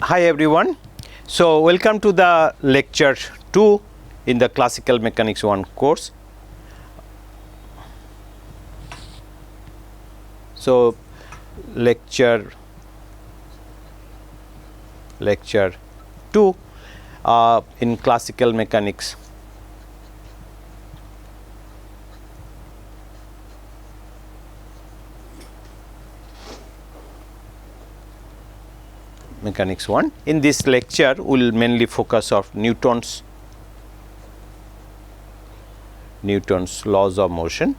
Hi everyone. So welcome to the lecture 2 in the Classical Mechanics 1 course. So lecture 2 in Classical Mechanics. Mechanics 1. In this lecture, we will mainly focus on Newton's laws of motion.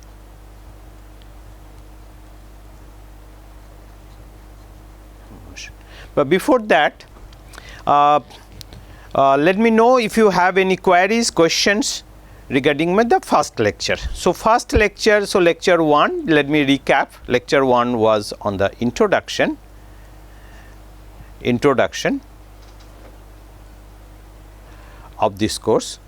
But before that, let me know if you have any queries, questions regarding the first lecture. So first lecture, so lecture 1, let me recap. Lecture 1 was on the introduction of this course.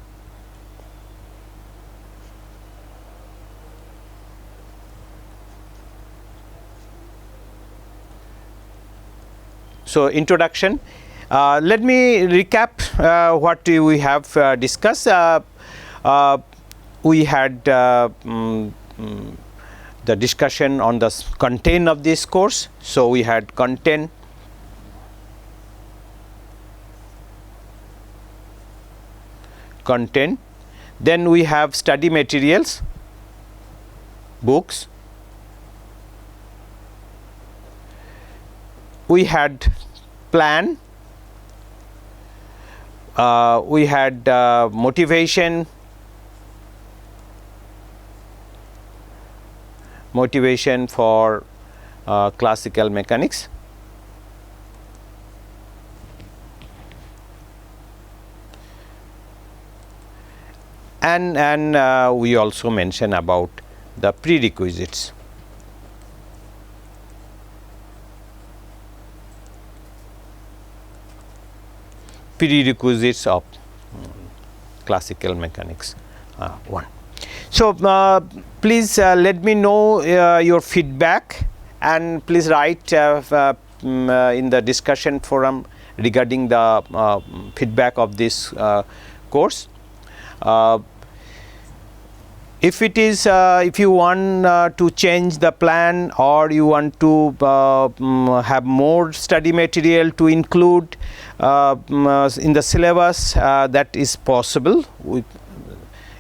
So introduction, let me recap what we have discussed. We had the discussion on the content of this course. So we had content, then we have study materials, books, we had plan, we had motivation for classical mechanics, and we also mention about the prerequisites. Of classical mechanics 1. So please let me know your feedback, and please write in the discussion forum regarding the feedback of this course. If it is if you want to change the plan, or you want to have more study material to include in the syllabus, that is possible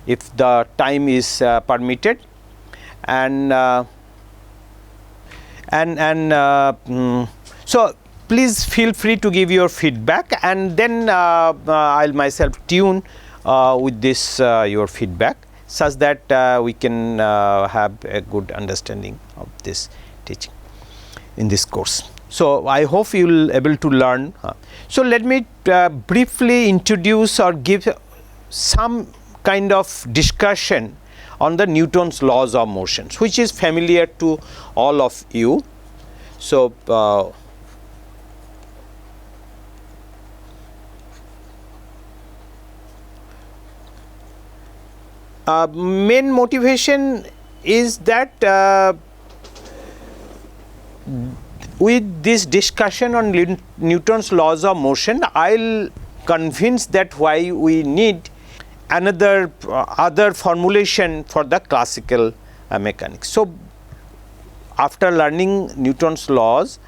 if the time is permitted, and so please feel free to give your feedback, and then I'll myself tune with this your feedback, such that we can have a good understanding of this teaching in this course. So I hope you will able to learn. So let me briefly introduce or give some kind of discussion on the Newton's laws of motion, which is familiar to all of you. So main motivation is that with this discussion on Newton's laws of motion, I'll convince that why we need other formulation for the classical mechanics. So after learning Newton's laws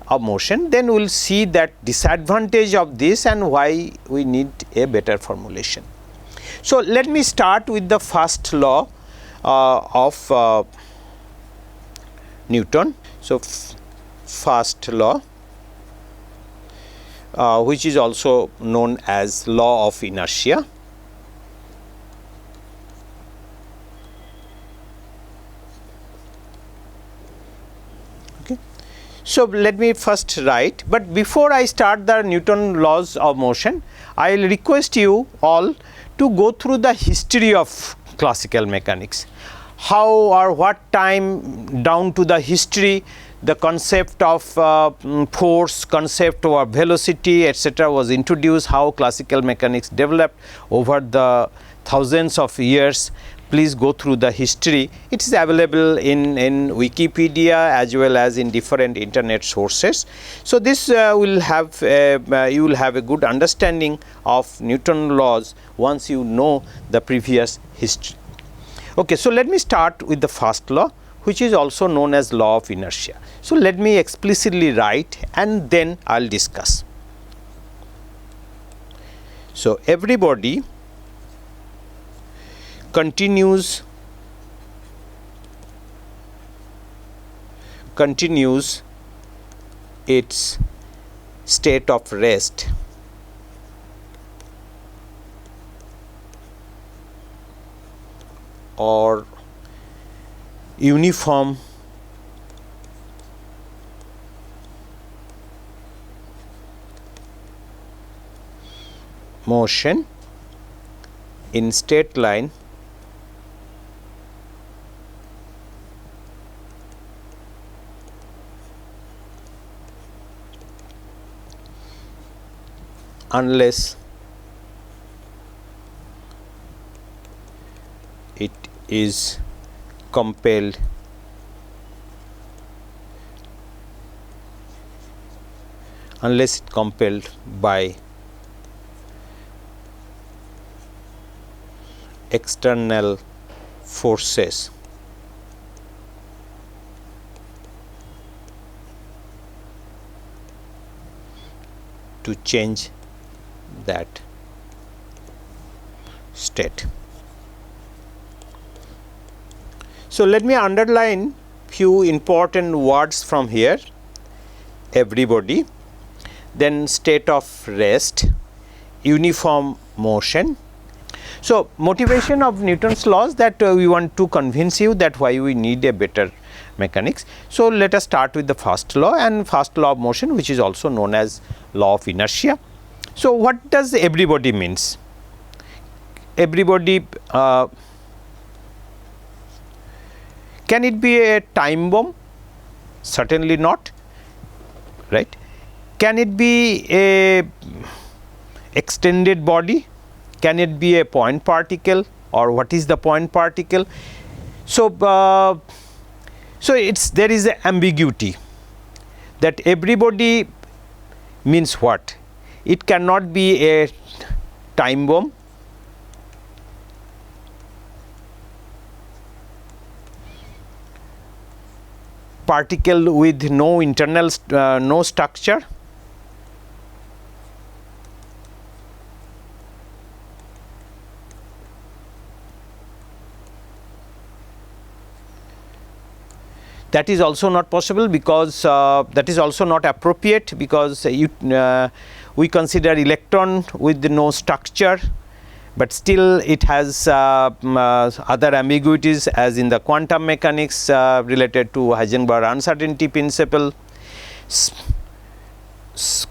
of motion, then we'll see that disadvantage of this and why we need a better formulation. So let me start with the first law of Newton. So first law, which is also known as law of inertia. Okay. So let me first write, but before I start the Newton laws of motion, I will request you all to go through the history of classical mechanics, how or what time down to the history the concept of force, concept of velocity, etc. was introduced, how classical mechanics developed over the thousands of years, please go through the history. It is available in Wikipedia as well as in different internet sources. So this will have you will have a good understanding of Newton laws once you know the previous history. Okay, so let me start with the first law, which is also known as law of inertia. So let me explicitly write and then I will discuss. So every body continues its state of rest or uniform motion in straight line unless it is compelled by external forces to change that state. So let me underline few important words from here: everybody, then state of rest, uniform motion. So motivation of Newton's laws, that we want to convince you that why we need a better mechanics. So let us start with the first law, and first law of motion, which is also known as law of inertia. So what does everybody means? Everybody, can it be a time bomb? Certainly not, right? Can it be a extended body? Can it be a point particle, or what is the point particle? So there is an ambiguity that everybody means what? It cannot be a time bomb, particle with no internal no structure, that is also not possible, because that is also not appropriate, because we consider electron with no structure, but still it has other ambiguities, as in the quantum mechanics related to Heisenberg uncertainty principle,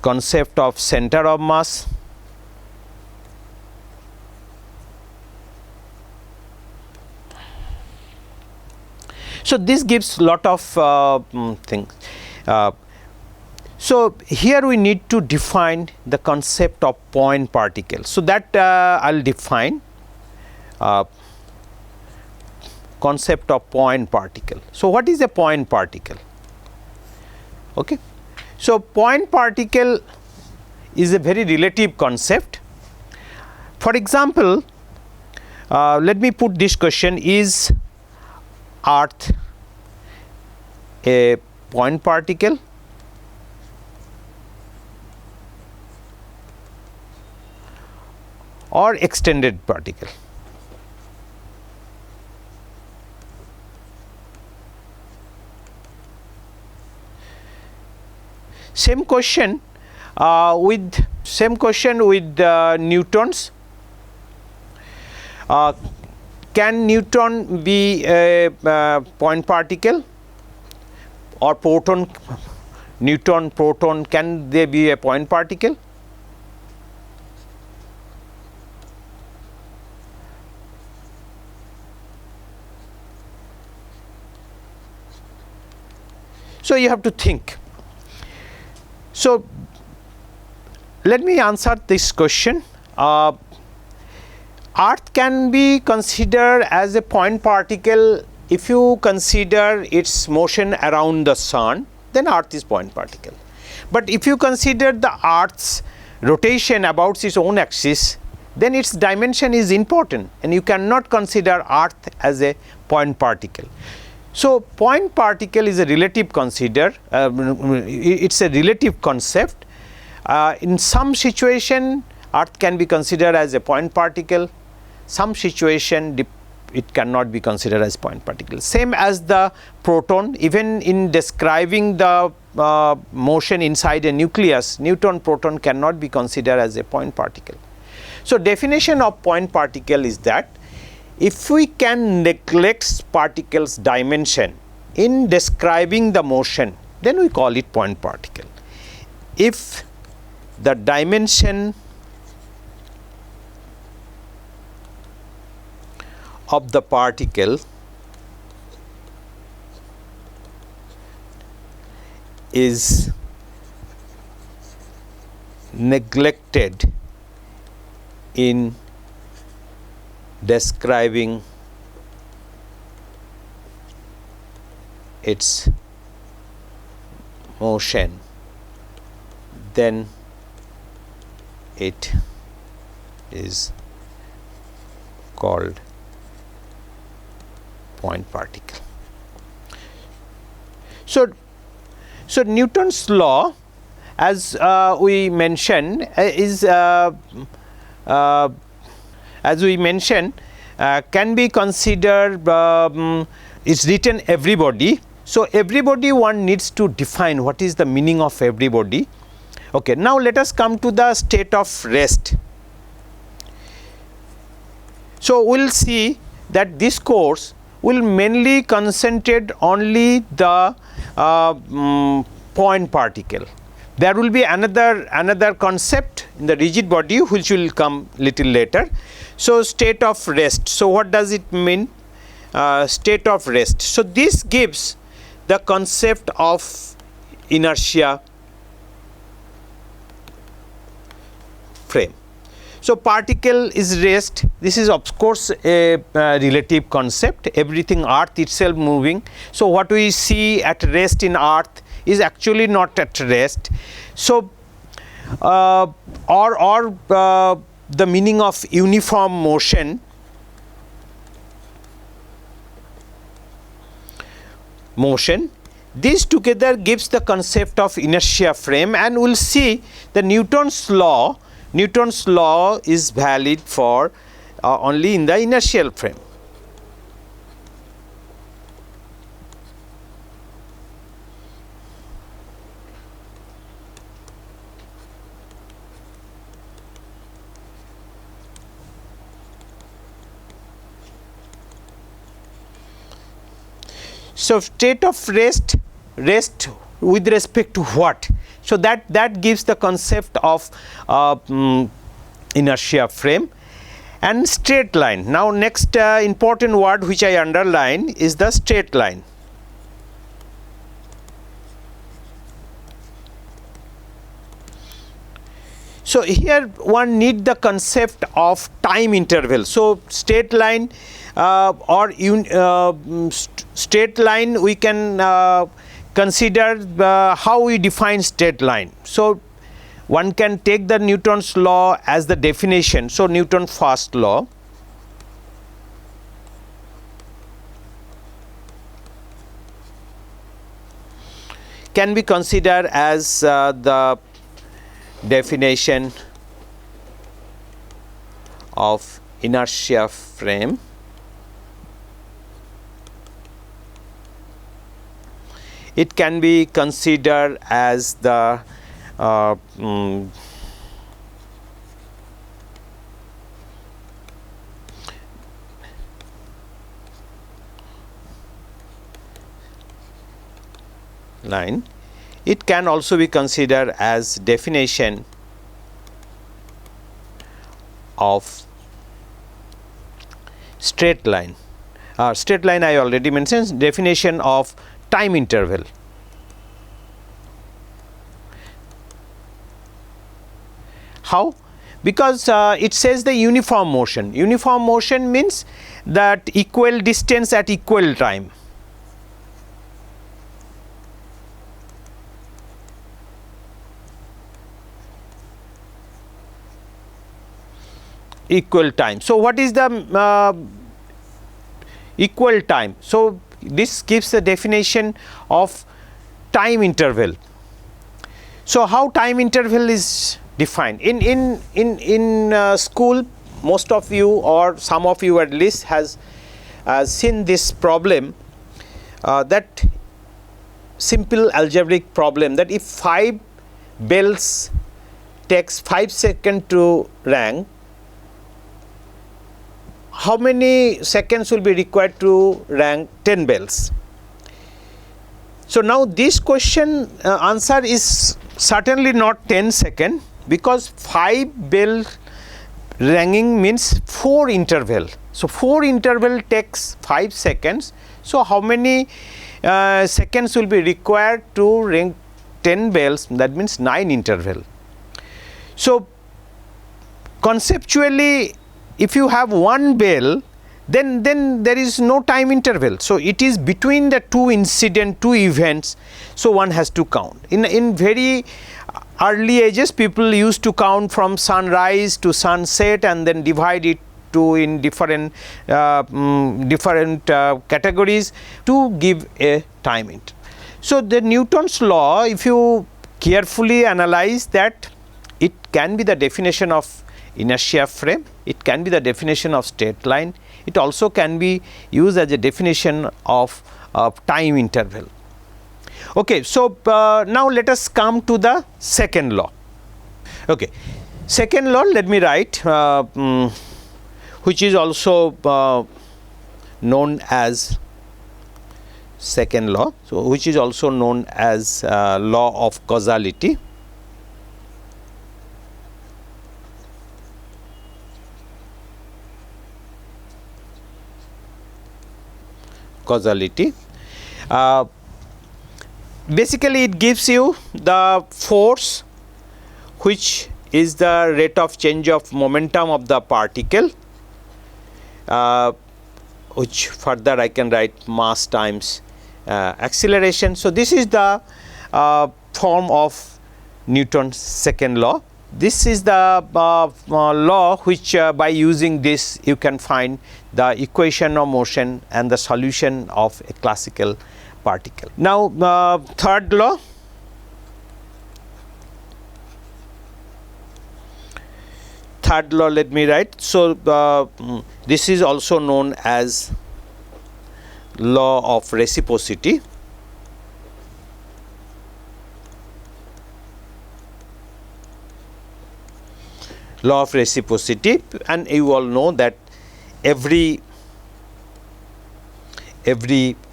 concept of center of mass. So this gives lot of things. So here we need to define the concept of point particle. So that I will define concept of point particle. So what is a point particle? Okay. So point particle is a very relative concept. For example, let me put this question: is Earth a point particle? Or extended particle? Same question with Newtons. Can Newton be a point particle, or proton? Newton, proton, can they be a point particle? So you have to think. So let me answer this question. Earth can be considered as a point particle if you consider its motion around the sun, then Earth is point particle. But if you consider the Earth's rotation about its own axis, then its dimension is important and you cannot consider Earth as a point particle. So, point particle is a relative it's a relative concept. In some situation Earth can be considered as a point particle, some situation it cannot be considered as point particle. Same as the proton, even in describing the motion inside a nucleus, neutron proton cannot be considered as a point particle. So, definition of point particle is that if we can neglect particle's dimension in describing the motion, then we call it point particle. If the dimension of the particle is neglected in describing its motion, then it is called point particle. So Newton's law, as we mentioned, can be considered, it's written everybody. So, everybody one needs to define what is the meaning of everybody. Okay, now let us come to the state of rest. So, we will see that this course will mainly concentrate only the point particle. There will be another concept in the rigid body which will come little later. So, state of rest. So, what does it mean? State of rest. So, this gives the concept of inertia frame. So, particle is rest. This is of course a relative concept, everything earth itself moving. So, what we see at rest in earth is actually not at rest. So, the meaning of uniform motion, these together gives the concept of inertia frame, and we will see the Newton's law is valid for only in the inertial frame. So, state of rest with respect to what? So, that gives the concept of inertia frame and straight line. Now, next important word which I underline is the straight line. So, here one need the concept of time interval. So, straight line straight line we can consider how we define straight line. So, one can take the Newton's law as the definition. So, Newton's first law. Can be considered as the definition of inertia frame. It can be considered as the line. It can also be considered as definition of straight line. Straight line I already mentioned, definition of time interval. How? because it says the uniform motion. Uniform motion means that equal distance at equal time. Equal time. So, what is the equal time? So, this gives the definition of time interval. So, how time interval is defined? In school, most of you or some of you at least has seen this problem, that simple algebraic problem, that if 5 bells takes 5 seconds to ring, how many seconds will be required to ring 10 bells? So, now this question answer is certainly not 10 seconds, because 5 bell ringing means 4 interval. So, 4 interval takes 5 seconds. So, how many seconds will be required to ring 10 bells? That means 9 interval. So, conceptually, if you have one bell, then there is no time interval. So, it is between the two events. So, one has to count. In very early ages, people used to count from sunrise to sunset and then divide it to in different categories to give a time interval. So, the Newton's law, if you carefully analyze that, it can be the definition of inertia frame, it can be the definition of straight line, it also can be used as a definition of time interval. Okay, so now let us come to the second law. Okay, second law, let me write, which is also known as second law, so which is also known as law of causality. Causality. Basically, it gives you the force, which is the rate of change of momentum of the particle, which further I can write mass times acceleration. So, this is the form of Newton's second law. This is the law which by using this you can find the equation of motion and the solution of a classical particle. Now, third law. Third law, let me write. So, this is also known as law of reciprocity. Law of reciprocity, and you all know that every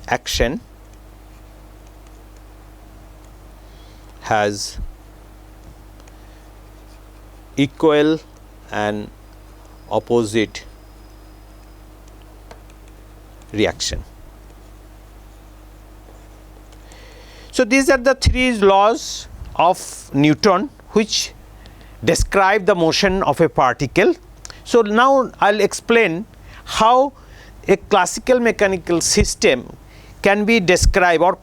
action has equal and opposite reaction. So, these are the 3 laws of Newton which describe the motion of a particle. So, now I will explain how a classical mechanical system can be described, or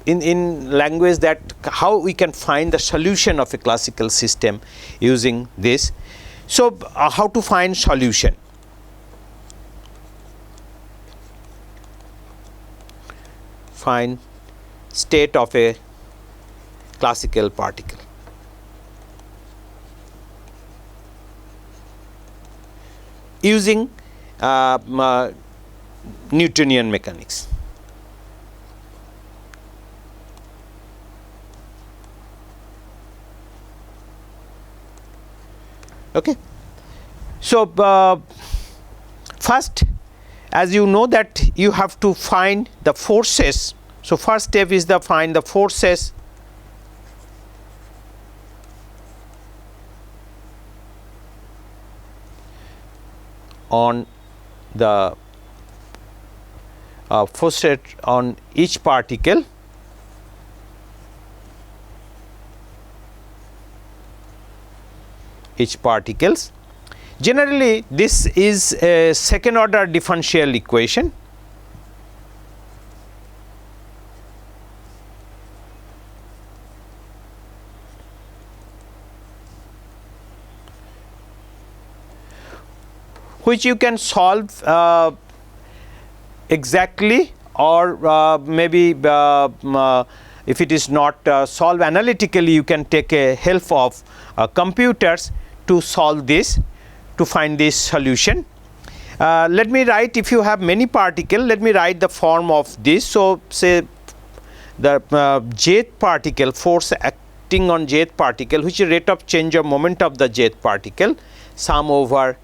in language, that how we can find the solution of a classical system using this. So, how to find solution? Find state of a classical particle. Using Newtonian mechanics. Okay. So, first, as you know that you have to find the forces. So, first step is to find the forces on the forces on each particle each particles. Generally, this is a second order differential equation. Which you can solve exactly, or maybe if it is not solved analytically, you can take a help of computers to solve this, to find this solution. Let me write, if you have many particles, let me write the form of this. So, say the jth particle, force acting on jth particle, which is rate of change of moment of the jth particle, sum over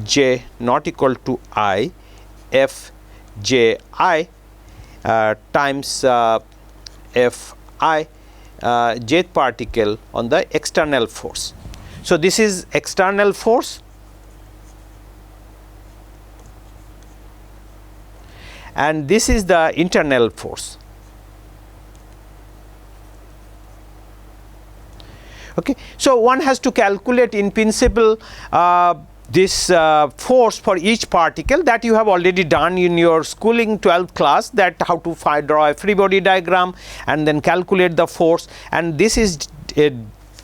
j not equal to I f j I times f I jth particle on the external force. So, this is external force, and this is the internal force. Okay. So, one has to calculate in principle this force for each particle, that you have already done in your schooling 12th class, that how to draw a free body diagram and then calculate the force, and this is a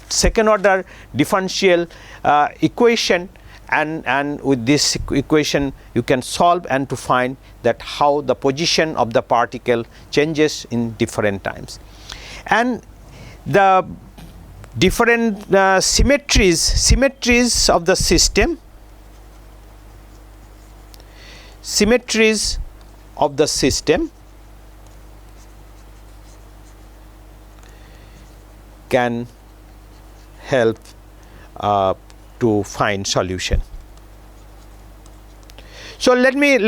second order differential equation, and with this equation you can solve and to find that how the position of the particle changes in different times. And the different symmetries of the system, can help to find solution. So, let me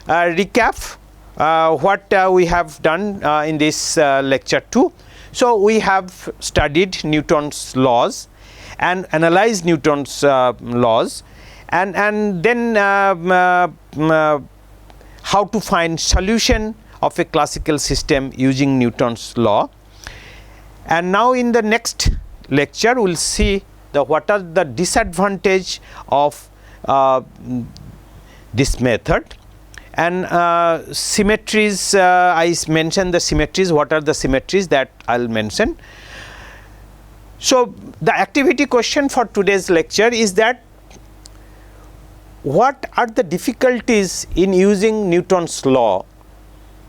recap what we have done in this lecture 2. So, we have studied Newton's laws and analyzed Newton's laws, and then how to find solution of a classical system using Newton's law. And now in the next lecture we will see what are the disadvantage of this method, and symmetries, I mentioned the symmetries. What are the symmetries that I will mention? So, the activity question for today's lecture is that what are the difficulties in using Newton's law?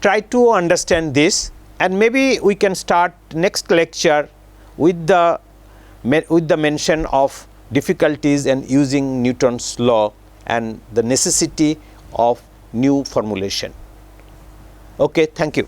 Try to understand this, and maybe we can start next lecture with the mention of difficulties in using Newton's law and the necessity of new formulation. Okay, thank you.